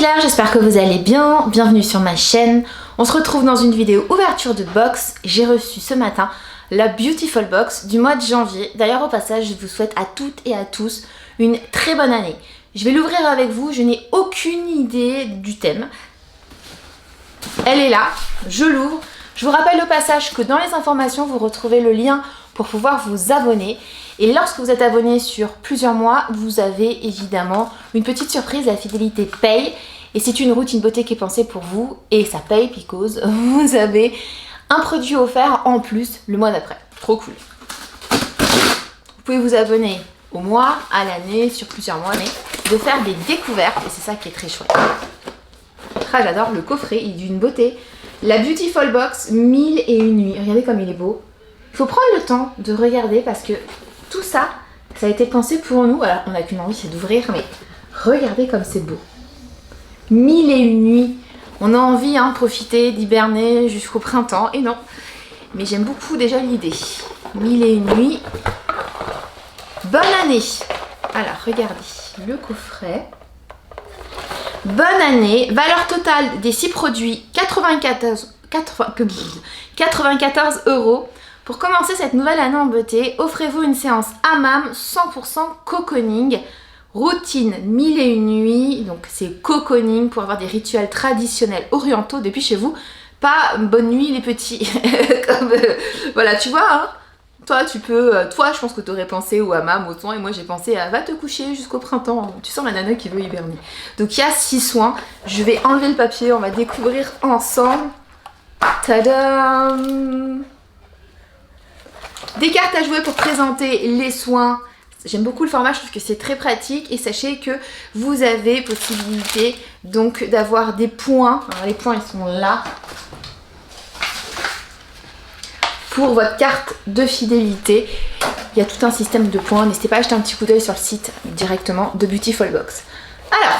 Claire, j'espère que vous allez bien, bienvenue sur ma chaîne. On se retrouve dans une vidéo ouverture de box. J'ai reçu ce matin la Beautiful Box du mois de janvier. D'ailleurs au passage, je vous souhaite à toutes et à tous une très bonne année. Je vais l'ouvrir avec vous, je n'ai aucune idée du thème. Elle est là, je l'ouvre. Je vous rappelle au passage que dans les informations, vous retrouvez le lien pour pouvoir vous abonner. Et lorsque vous êtes abonné sur plusieurs mois, vous avez évidemment une petite surprise, la fidélité paye. Et c'est une routine beauté qui est pensée pour vous. Et ça paye because vous avez un produit offert en plus le mois d'après. Trop cool. Vous pouvez vous abonner au mois, à l'année, sur plusieurs mois, mais de faire des découvertes. Et c'est ça qui est très chouette. Ah, j'adore le coffret, il est d'une beauté. La Beautiful Box, 1001 nuits. Regardez comme il est beau. Il faut prendre le temps de regarder parce que tout ça, ça a été pensé pour nous. Alors, on n'a qu'une envie, c'est d'ouvrir, mais regardez comme c'est beau. 1001 nuits. On a envie de profiter, d'hiberner jusqu'au printemps. Et non, mais j'aime beaucoup déjà l'idée. 1001 nuits. Bonne année. Alors, regardez le coffret. Bonne année. Valeur totale des 6 produits, 94 €. Pour commencer cette nouvelle année en beauté, offrez-vous une séance hammam 100% cocooning. Routine 1001 nuits, donc c'est cocooning pour avoir des rituels traditionnels orientaux depuis chez vous. Pas bonne nuit les petits. Voilà, tu vois, hein. Toi, tu peux, toi, je pense que tu aurais pensé au hammam, au soin, et moi j'ai pensé à va te coucher jusqu'au printemps. Tu sens la nana qui veut hiberner. Donc il y a 6 soins. Je vais enlever le papier, on va découvrir ensemble. Tadam! Des cartes à jouer pour présenter les soins. J'aime beaucoup le format, je trouve que c'est très pratique. Et sachez que vous avez possibilité donc d'avoir des points. Alors les points, ils sont là. Pour votre carte de fidélité, il y a tout un système de points. N'hésitez pas à jeter un petit coup d'œil sur le site directement de Beautiful Box. Alors,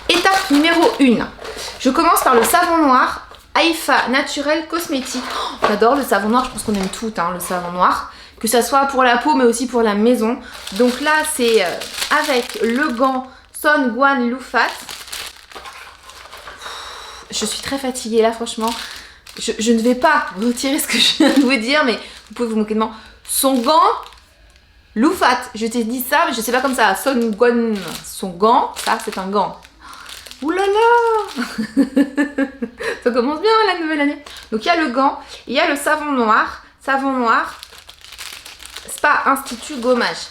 étape numéro 1. Je commence par le savon noir Aifa Naturel Cosmétique. Oh, j'adore le savon noir, je pense qu'on aime tout le savon noir. Que ça soit pour la peau mais aussi pour la maison. Donc là, c'est avec le gant Son Guan Loufat. Je suis très fatiguée là, franchement. Je ne vais pas retirer ce que je viens de vous dire, mais vous pouvez vous moquer de moi. Son gant Loufat. Je t'ai dit ça, mais je sais pas comme ça. Son Guan. Son gant, ça c'est un gant. Ouh là là. Ça commence bien la nouvelle année. Donc il y a le gant, il y a le savon noir. Savon noir Spa Institut Gommage.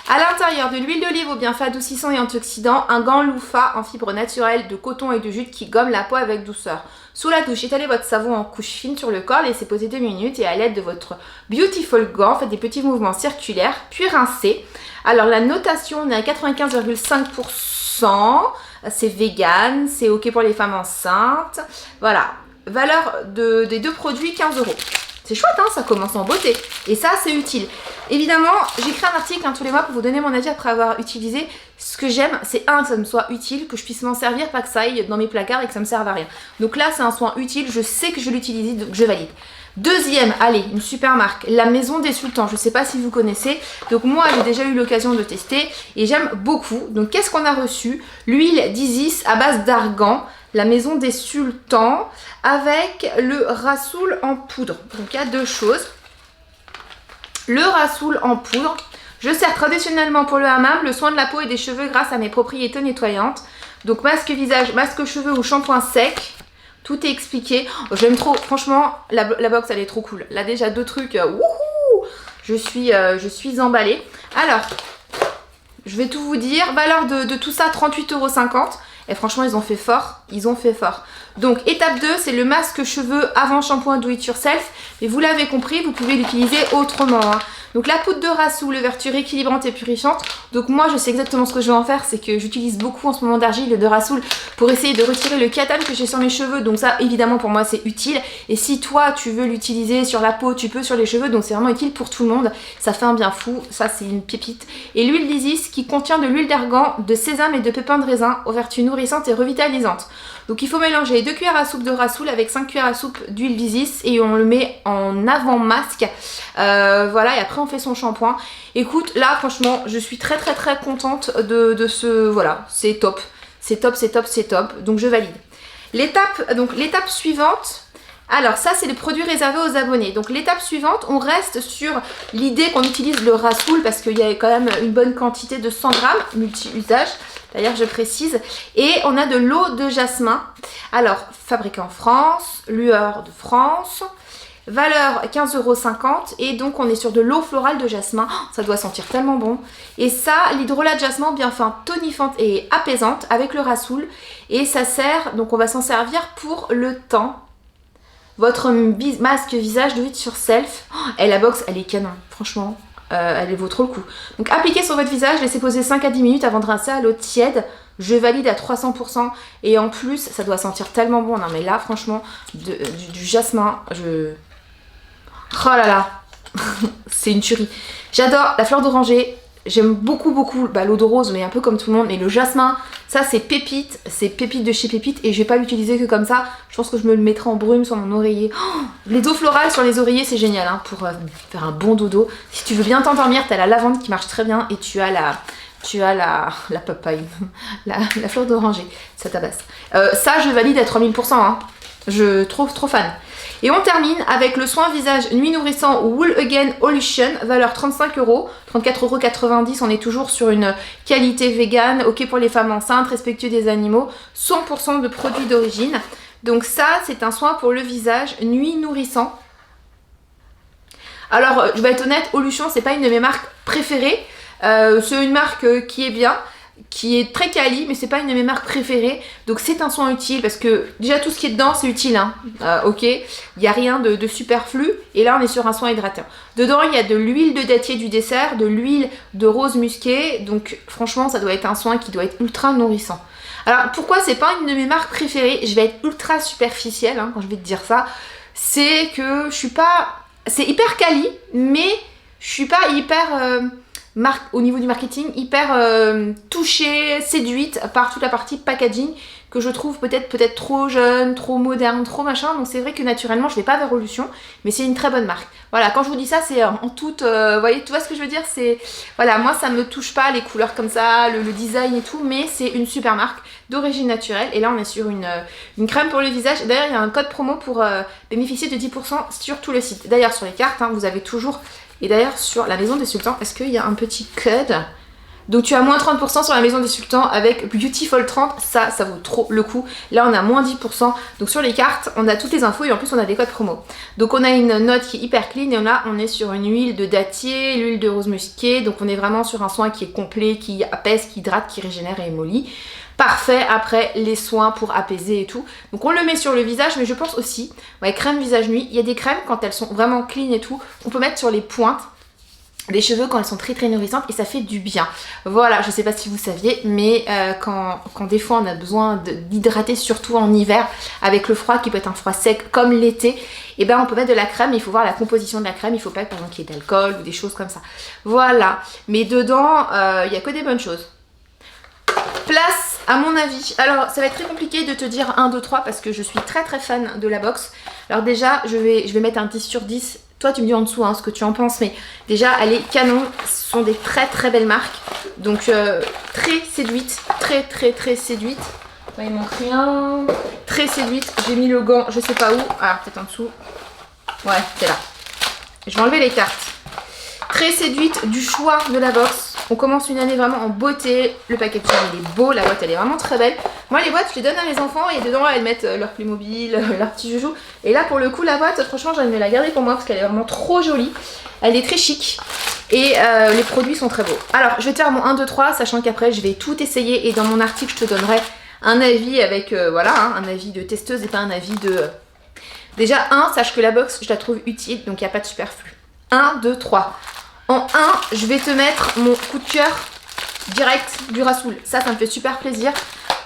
À l'intérieur de l'huile d'olive aux bienfaits adoucissants et antioxydants, un gant Loufat en fibres naturelles de coton et de jute qui gomme la peau avec douceur. Sous la douche, étalez votre savon en couche fine sur le corps, laissez poser 2 minutes et à l'aide de votre Beautiful gant, faites des petits mouvements circulaires, puis rincez. Alors la notation, on est à 95,5%, c'est vegan, c'est ok pour les femmes enceintes. Voilà, valeur des 2 produits, 15 €. C'est chouette, ça commence en beauté. Et ça, c'est utile. Évidemment, j'écris un article tous les mois pour vous donner mon avis après avoir utilisé. Ce que j'aime, c'est que ça me soit utile, que je puisse m'en servir, pas que ça aille dans mes placards et que ça me serve à rien. Donc là, c'est un soin utile. Je sais que je l'utilise, donc je valide. Deuxième, allez, une super marque, la Maison des Sultans. Je ne sais pas si vous connaissez. Donc moi, j'ai déjà eu l'occasion de tester et j'aime beaucoup. Donc qu'est-ce qu'on a reçu? L'huile d'Isis à base d'argan. La Maison des Sultans avec le rassoul en poudre. Donc il y a 2 choses. Le rassoul en poudre. Je sers traditionnellement pour le hammam, le soin de la peau et des cheveux grâce à mes propriétés nettoyantes. Donc masque visage, masque cheveux ou shampoing sec. Tout est expliqué. Oh, j'aime trop. Franchement, la box elle est trop cool. Là déjà 2 trucs. Wouhou, je suis emballée. Alors, je vais tout vous dire. Valeur de tout ça, 38,50 €. Et franchement, ils ont fait fort. Ils ont fait fort. Donc, étape 2, c'est le masque cheveux avant shampoing do it yourself. Mais vous l'avez compris, vous pouvez l'utiliser autrement. Donc, la poudre de rassoul, vertu rééquilibrante et purifiante. Donc, moi, je sais exactement ce que je vais en faire. C'est que j'utilise beaucoup en ce moment d'argile de rassoul pour essayer de retirer le katane que j'ai sur mes cheveux. Donc, ça, évidemment, pour moi, c'est utile. Et si toi, tu veux l'utiliser sur la peau, tu peux sur les cheveux. Donc, c'est vraiment utile pour tout le monde. Ça fait un bien fou. Ça, c'est une pépite. Et l'huile d'Isis qui contient de l'huile d'argan, de sésame et de pépins de raisin aux vertus nourrissantes et revitalisantes. Donc il faut mélanger 2 cuillères à soupe de rassoul avec 5 cuillères à soupe d'huile d'Isis et on le met en avant masque. Voilà, et après on fait son shampoing. Écoute, là franchement, je suis très contente de ce... Voilà, c'est top. c'est top, c'est top, c'est top, donc je valide. L'étape suivante, alors ça c'est les produits réservés aux abonnés. Donc l'étape suivante, on reste sur l'idée qu'on utilise le Rasoul parce qu'il y a quand même une bonne quantité de 100 grammes multi-usage. D'ailleurs je précise. Et on a de l'eau de jasmin. Alors fabriqué en France, lueur de France, valeur 15,50 € et donc on est sur de l'eau florale de jasmin. Oh, ça doit sentir tellement bon. Et ça, l'hydrolat de jasmin bien fin, tonifiante et apaisante avec le Rasoul. Et ça sert, donc on va s'en servir pour le temps. Votre masque visage do it yourself. Oh, et la box, elle est canon, franchement. Elle vaut trop le coup. Donc appliquez sur votre visage, laissez poser 5 à 10 minutes avant de rincer à l'eau tiède. Je valide à 300%. Et en plus, ça doit sentir tellement bon. Non mais là, franchement, du jasmin, oh là là. C'est une tuerie. J'adore la fleur d'oranger. J'aime beaucoup l'eau de rose, mais un peu comme tout le monde. Mais le jasmin, ça c'est pépite de chez Pépite et je vais pas l'utiliser que comme ça. Je pense que je me le mettrai en brume sur mon oreiller. Oh, les dos florales sur les oreillers, c'est génial hein, pour faire un bon dodo. Si tu veux bien t'endormir, t'as la lavande qui marche très bien et tu as la papaye, la fleur d'oranger, ça tabasse. Ça, je valide à 3000%. Hein. Je trouve trop fan. Et on termine avec le soin visage nuit nourrissant Wool Again Olution, valeur 35 €, 34,90 €. On est toujours sur une qualité vegan, ok pour les femmes enceintes, respectueux des animaux, 100% de produits d'origine. Donc ça, c'est un soin pour le visage nuit nourrissant. Alors, je vais être honnête, Olution, c'est pas une de mes marques préférées. C'est une marque qui est bien, qui est très quali, mais c'est pas une de mes marques préférées. Donc c'est un soin utile parce que déjà tout ce qui est dedans c'est utile hein. Ok, il n'y a rien de superflu et là on est sur un soin hydratant. Dedans il y a de l'huile de dattier du dessert, de l'huile de rose musquée, donc franchement ça doit être un soin qui doit être ultra nourrissant. Alors pourquoi c'est pas une de mes marques préférées? Je vais être ultra superficielle hein, quand je vais te dire ça. C'est que je suis pas... C'est hyper quali, mais je suis pas hyper... au niveau du marketing, hyper touchée, séduite par toute la partie packaging que je trouve peut-être trop jeune, trop moderne, trop machin. Donc c'est vrai que naturellement je vais pas vers Olution, mais c'est une très bonne marque. Voilà, quand je vous dis ça, c'est en toute... voyez, tu vois ce que je veux dire? C'est voilà, moi ça me touche pas les couleurs comme ça, le design et tout, mais c'est une super marque d'origine naturelle. Et là on est sur une crème pour le visage. D'ailleurs il y a un code promo pour bénéficier de 10% sur tout le site. D'ailleurs sur les cartes, hein, vous avez toujours... Et d'ailleurs sur la Maison des Sultans, est-ce qu'il y a un petit code? Donc tu as moins 30% sur la Maison des Sultans avec Beautiful 30, ça vaut trop le coup. Là on a moins 10%, donc sur les cartes on a toutes les infos et en plus on a des codes promo. Donc on a une note qui est hyper clean et là on est sur une huile de dattier, l'huile de rose musquée, donc on est vraiment sur un soin qui est complet, qui apaise, qui hydrate, qui régénère et émolit. Parfait après les soins pour apaiser et tout. Donc on le met sur le visage, mais je pense aussi, ouais, crème visage nuit, il y a des crèmes quand elles sont vraiment clean et tout, on peut mettre sur les pointes des cheveux quand elles sont très nourrissantes et ça fait du bien. Voilà, je sais pas si vous saviez, mais quand des fois on a besoin d'hydrater, surtout en hiver, avec le froid qui peut être un froid sec comme l'été, et ben on peut mettre de la crème, il faut voir la composition de la crème, il faut pas par exemple qu'il y ait d'alcool ou des choses comme ça. Voilà, mais dedans, il y a que des bonnes choses. Place à mon avis. Alors ça va être très compliqué de te dire 1, 2, 3 parce que je suis très fan de la box. Alors déjà je vais mettre un 10 sur 10. Toi tu me dis en dessous hein, ce que tu en penses, mais déjà elle est canon. Ce sont des très belles marques. Donc très séduite, très séduite. Ouais, il manque rien. Très séduite. J'ai mis le gant, je sais pas où. Ah peut-être en dessous. Ouais c'est là. Je vais enlever les cartes. Très séduite du choix de la box. On commence une année vraiment en beauté. Le packaging il est beau, la boîte elle est vraiment très belle. Moi les boîtes je les donne à mes enfants et dedans elles mettent leur Playmobil, leur petit joujou. Et là pour le coup la boîte franchement j'ai envie de la garder pour moi parce qu'elle est vraiment trop jolie. Elle est très chic et les produits sont très beaux. Alors je vais te faire mon 1, 2, 3 sachant qu'après je vais tout essayer et dans mon article je te donnerai un avis avec voilà hein, un avis de testeuse et pas un avis de... Déjà 1, sache que la box je la trouve utile donc il n'y a pas de superflu. 1, 2, 3. En 1, je vais te mettre mon coup de cœur direct du Rasoul. Ça me fait super plaisir.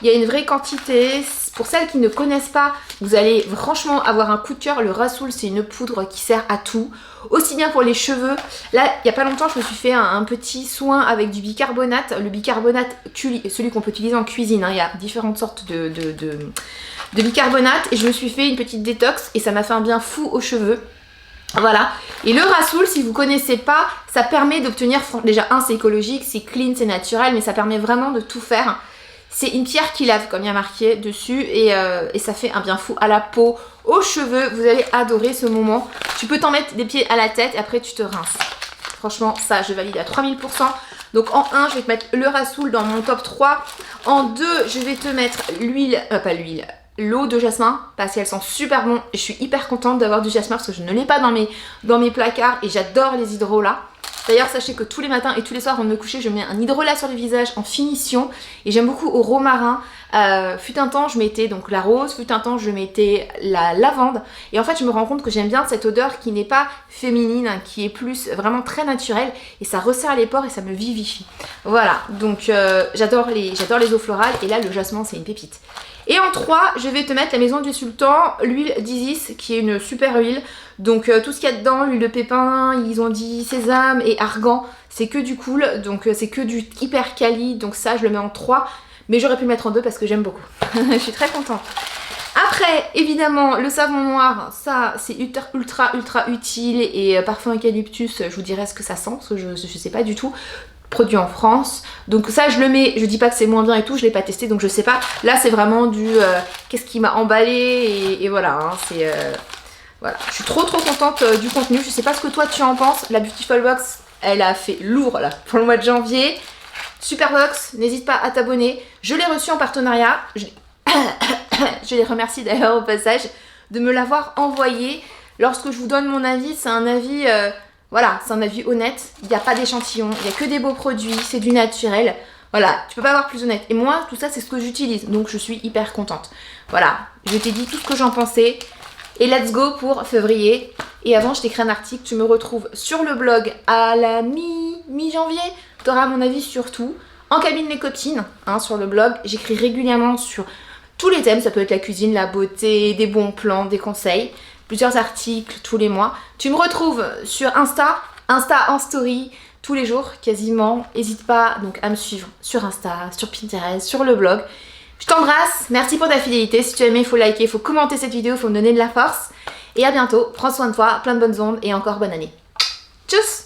Il y a une vraie quantité. Pour celles qui ne connaissent pas, vous allez franchement avoir un coup de cœur. Le Rasoul, c'est une poudre qui sert à tout. Aussi bien pour les cheveux. Là, il n'y a pas longtemps, je me suis fait un petit soin avec du bicarbonate. Le bicarbonate, celui qu'on peut utiliser en cuisine. Hein. Il y a différentes sortes de bicarbonate. Et je me suis fait une petite détox et ça m'a fait un bien fou aux cheveux. Voilà, et le Rasoul, si vous connaissez pas, ça permet d'obtenir, déjà c'est écologique, c'est clean, c'est naturel, mais ça permet vraiment de tout faire. C'est une pierre qui lave, comme il y a marqué dessus, et ça fait un bien fou à la peau, aux cheveux. Vous allez adorer ce moment. Tu peux t'en mettre des pieds à la tête et après tu te rinces. Franchement, ça, je valide à 3000%. Donc en 1, je vais te mettre le Rasoul dans mon top 3. En 2, je vais te mettre l'huile, l'eau de jasmin, parce qu'elle sent super bon. Et je suis hyper contente d'avoir du jasmin parce que je ne l'ai pas dans mes placards et j'adore les hydrolats. D'ailleurs, sachez que tous les matins et tous les soirs avant de me coucher, je mets un hydrolat sur le visage en finition. Et j'aime beaucoup au romarin. Fut un temps, je mettais donc la rose, fut un temps, je mettais la lavande. Et en fait, je me rends compte que j'aime bien cette odeur qui n'est pas féminine, hein, qui est plus vraiment très naturelle. Et ça resserre les pores et ça me vivifie. Voilà, donc j'adore les eaux florales. Et là, le jasmin, c'est une pépite. Et en 3, je vais te mettre la Maison du Sultan, l'huile d'Isis, qui est une super huile. Donc tout ce qu'il y a dedans, l'huile de pépin, ils ont dit sésame et argan, c'est que du cool. Donc c'est que du hyper quali, donc ça je le mets en 3. Mais j'aurais pu le mettre en 2 parce que j'aime beaucoup. Je suis très contente. Après, évidemment, le savon noir, ça c'est ultra utile. Et parfum eucalyptus, je vous dirai ce que ça sent, parce que je sais pas du tout. Produit en France, donc ça je le mets, je dis pas que c'est moins bien et tout, je l'ai pas testé donc je sais pas. Là c'est vraiment du qu'est-ce qui m'a emballé et voilà, hein, c'est voilà. Je suis trop contente du contenu. Je sais pas ce que toi tu en penses. La Beautiful Box, elle a fait lourd là pour le mois de janvier. Super box, n'hésite pas à t'abonner. Je l'ai reçu en partenariat. Je les remercie d'ailleurs au passage de me l'avoir envoyé. Lorsque je vous donne mon avis, c'est un avis voilà, c'est un avis honnête, il n'y a pas d'échantillon, il n'y a que des beaux produits, c'est du naturel. Voilà, tu peux pas avoir plus honnête. Et moi, tout ça, c'est ce que j'utilise, donc je suis hyper contente. Voilà, je t'ai dit tout ce que j'en pensais. Et let's go pour février. Et avant, je t'écris un article, tu me retrouves sur le blog à la mi-janvier. Tu auras mon avis sur tout. En cabine les copines, hein, sur le blog. J'écris régulièrement sur tous les thèmes, ça peut être la cuisine, la beauté, des bons plans, des conseils. Plusieurs articles tous les mois. Tu me retrouves sur Insta en story, tous les jours quasiment. N'hésite pas donc à me suivre sur Insta, sur Pinterest, sur le blog. Je t'embrasse, merci pour ta fidélité. Si tu as aimé, il faut liker, il faut commenter cette vidéo, il faut me donner de la force. Et à bientôt, prends soin de toi, plein de bonnes ondes et encore bonne année. Tchuss!